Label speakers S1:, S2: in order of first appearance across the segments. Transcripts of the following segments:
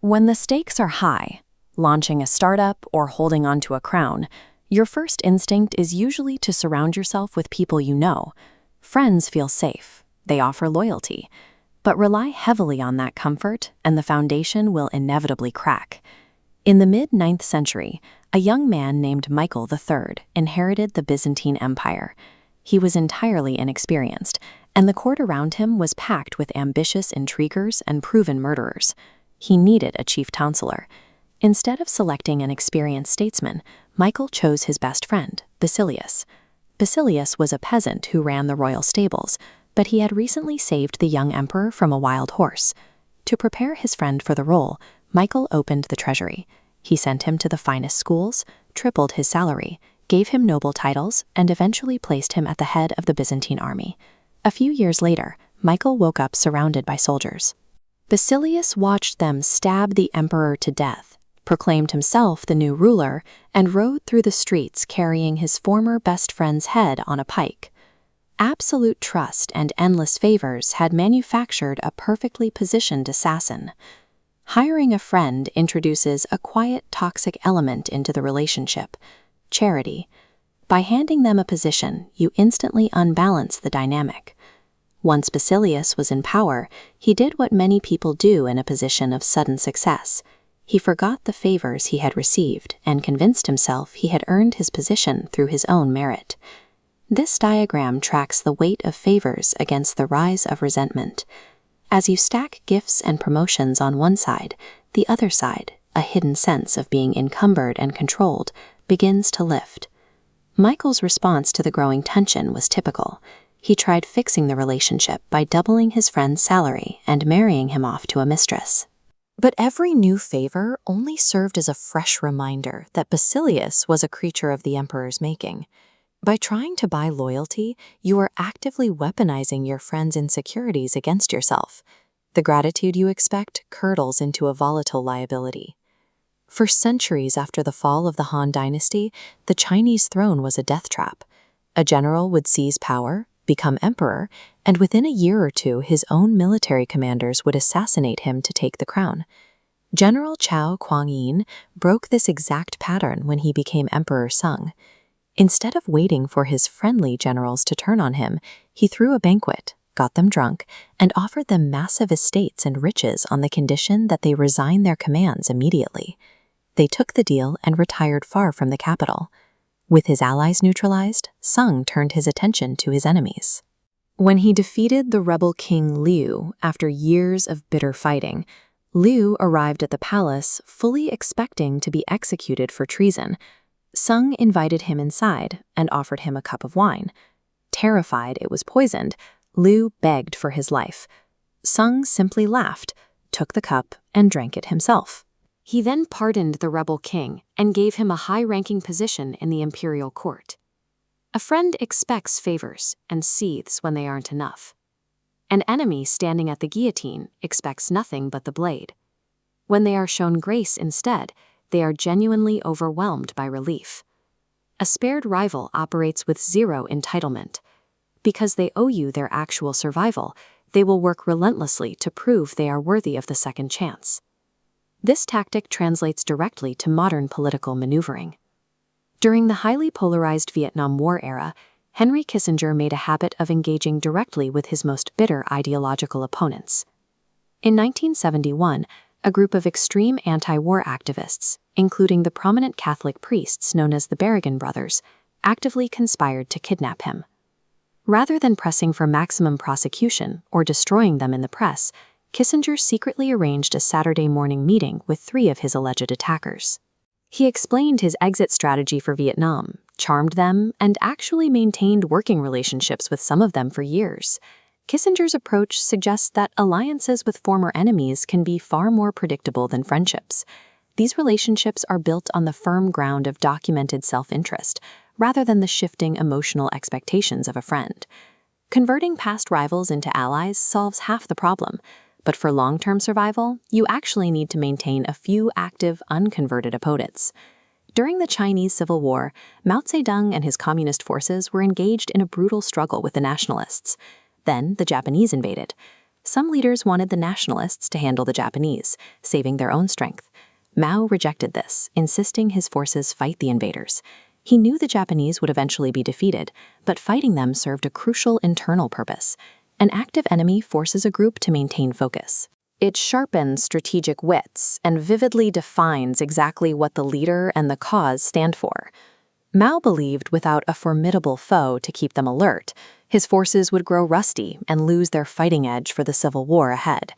S1: When the stakes are high, launching a startup or holding onto a crown, your first instinct is usually to surround yourself with people you know. Friends feel safe, they offer loyalty, but rely heavily on that comfort and the foundation will inevitably crack. In the mid-9th century, a young man named Michael III inherited the Byzantine Empire. He was entirely inexperienced, and the court around him was packed with ambitious intriguers and proven murderers. He needed a chief counselor. Instead of selecting an experienced statesman, Michael chose his best friend, Basilius. Basilius was a peasant who ran the royal stables, but he had recently saved the young emperor from a wild horse. To prepare his friend for the role, Michael opened the treasury. He sent him to the finest schools, tripled his salary, gave him noble titles, and eventually placed him at the head of the Byzantine army. A few years later, Michael woke up surrounded by soldiers. Basilius watched them stab the emperor to death, proclaimed himself the new ruler, and rode through the streets carrying his former best friend's head on a pike. Absolute trust and endless favors had manufactured a perfectly positioned assassin. Hiring a friend introduces a quiet, toxic element into the relationship: charity. By handing them a position, you instantly unbalance the dynamic. Once Basilius was in power, he did what many people do in a position of sudden success. He forgot the favors he had received and convinced himself he had earned his position through his own merit. This diagram tracks the weight of favors against the rise of resentment. As you stack gifts and promotions on one side, the other side, a hidden sense of being encumbered and controlled, begins to lift. Michael's response to the growing tension was typical. He tried fixing the relationship by doubling his friend's salary and marrying him off to a mistress.
S2: But every new favor only served as a fresh reminder that Basilius was a creature of the emperor's making. By trying to buy loyalty, you are actively weaponizing your friend's insecurities against yourself. The gratitude you expect curdles into a volatile liability. For centuries after the fall of the Han Dynasty, the Chinese throne was a death trap. A general would seize power, become emperor, and within a year or two his own military commanders would assassinate him to take the crown. General Chao Kuang-yin broke this exact pattern when he became Emperor Sung. Instead of waiting for his friendly generals to turn on him, he threw a banquet, got them drunk, and offered them massive estates and riches on the condition that they resign their commands immediately. They took the deal and retired far from the capital. With his allies neutralized, Sung turned his attention to his enemies. When he defeated the rebel king Liu after years of bitter fighting, Liu arrived at the palace fully expecting to be executed for treason. Sung invited him inside and offered him a cup of wine. Terrified it was poisoned, Liu begged for his life. Sung simply laughed, took the cup, and drank it himself. He then pardoned the rebel king and gave him a high-ranking position in the imperial court. A friend expects favors and seethes when they aren't enough. An enemy standing at the guillotine expects nothing but the blade. When they are shown grace instead, they are genuinely overwhelmed by relief. A spared rival operates with zero entitlement. Because they owe you their actual survival, they will work relentlessly to prove they are worthy of the second chance. This tactic translates directly to modern political maneuvering. During the highly polarized Vietnam War era, Henry Kissinger made a habit of engaging directly with his most bitter ideological opponents. In 1971, a group of extreme anti-war activists, including the prominent Catholic priests known as the Berrigan Brothers, actively conspired to kidnap him. Rather than pressing for maximum prosecution or destroying them in the press, Kissinger secretly arranged a Saturday morning meeting with 3 of his alleged attackers. He explained his exit strategy for Vietnam, charmed them, and actually maintained working relationships with some of them for years. Kissinger's approach suggests that alliances with former enemies can be far more predictable than friendships. These relationships are built on the firm ground of documented self-interest, rather than the shifting emotional expectations of a friend. Converting past rivals into allies solves half the problem. But for long-term survival, you actually need to maintain a few active, unconverted opponents. During the Chinese Civil War, Mao Zedong and his communist forces were engaged in a brutal struggle with the nationalists. Then the Japanese invaded.
S1: Some leaders wanted the nationalists to handle the Japanese, saving their own strength. Mao rejected this, insisting his forces fight the invaders. He knew the Japanese would eventually be defeated, but fighting them served a crucial internal purpose. An active enemy forces a group to maintain focus. It sharpens strategic wits and vividly defines exactly what the leader and the cause stand for. Mao believed without a formidable foe to keep them alert, his forces would grow rusty and lose their fighting edge for the civil war ahead.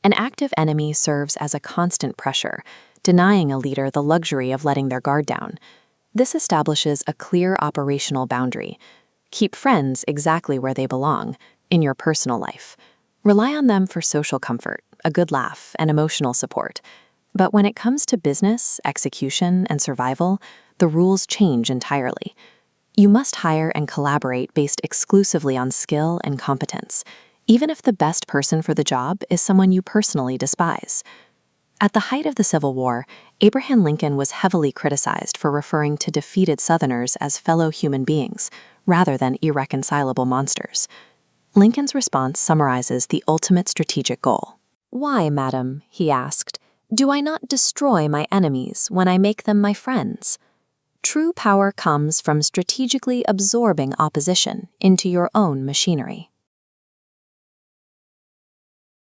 S1: An active enemy serves as a constant pressure, denying a leader the luxury of letting their guard down. This establishes a clear operational boundary. Keep friends exactly where they belong, in your personal life. Rely on them for social comfort, a good laugh, and emotional support. But when it comes to business, execution, and survival, the rules change entirely. You must hire and collaborate based exclusively on skill and competence, even if the best person for the job is someone you personally despise. At the height of the Civil War, Abraham Lincoln was heavily criticized for referring to defeated Southerners as fellow human beings, rather than irreconcilable monsters. Lincoln's response summarizes the ultimate strategic goal. "Why, madam," he asked, "do I not destroy my enemies when I make them my friends?" True power comes from strategically absorbing opposition into your own machinery.